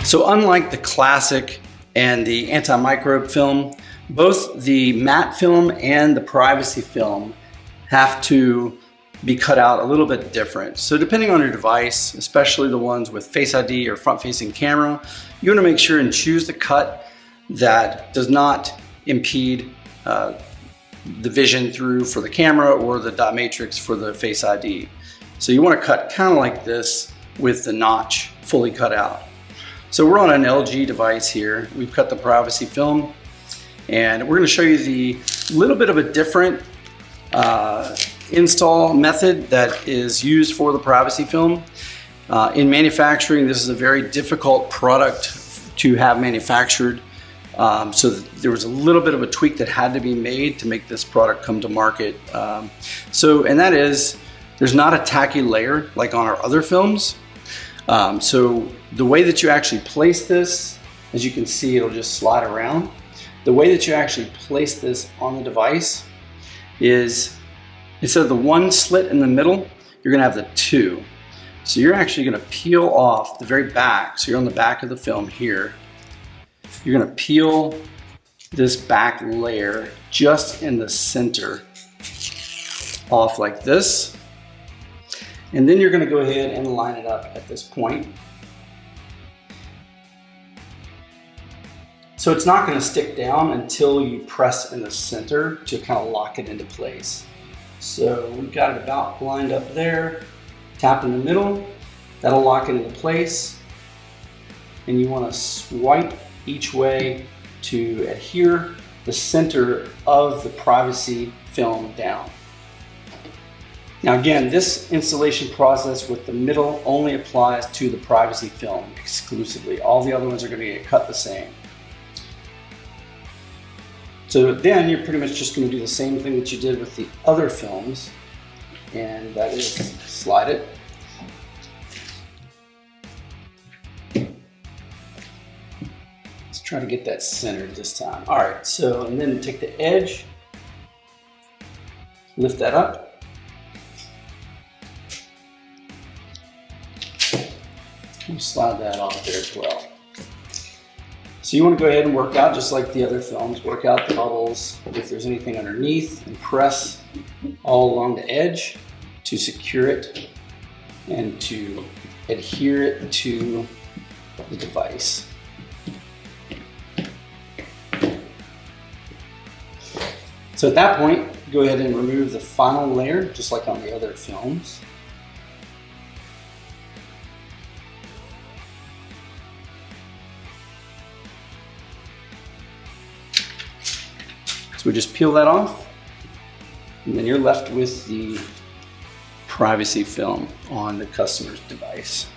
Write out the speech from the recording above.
So unlike the classic and the anti-microbe film, both the matte film and the privacy film have to be cut out a little bit different. So depending on your device, especially the ones with Face ID or front-facing camera, you want to make sure and choose the cut that does not impede the vision through for the camera or the dot matrix for the Face ID. So you want to cut kind of like this with the notch fully cut out. So we're on an LG device here. We've cut the privacy film, and we're going to show you the little bit of a different install method that is used for the privacy film. In manufacturing, this is a very difficult product to have manufactured. So there was a little bit of a tweak that had to be made to make this product come to market. And that is, there's not a tacky layer like on our other films. So the way that you actually place this, as you can see, it'll just slide around. The way that you actually place this on the device is, instead of the one slit in the middle, you're gonna have the two. So you're actually gonna peel off the very back. So you're on the back of the film here. You're gonna peel this back layer just in the center off like this. And then you're gonna go ahead and line it up at this point. So it's not gonna stick down until you press in the center to kind of lock it into place. So we've got it about lined up there. Tap in the middle, that'll lock it into place. And you wanna swipe each way to adhere the center of the privacy film down. Now again, this installation process with the middle only applies to the privacy film exclusively. All the other ones are going to get cut the same. So then you're pretty much just going to do the same thing that you did with the other films, and that is slide it. Let's try to get that centered this time. All right, so and then take the edge, lift that up. Slide that off there as well. So you want to go ahead and work out just like the other films, work out the bubbles if there's anything underneath, and press all along the edge to secure it and to adhere it to the device. So at that point, go ahead and remove the final layer just like on the other films. So we just peel that off, and then you're left with the privacy film on the customer's device.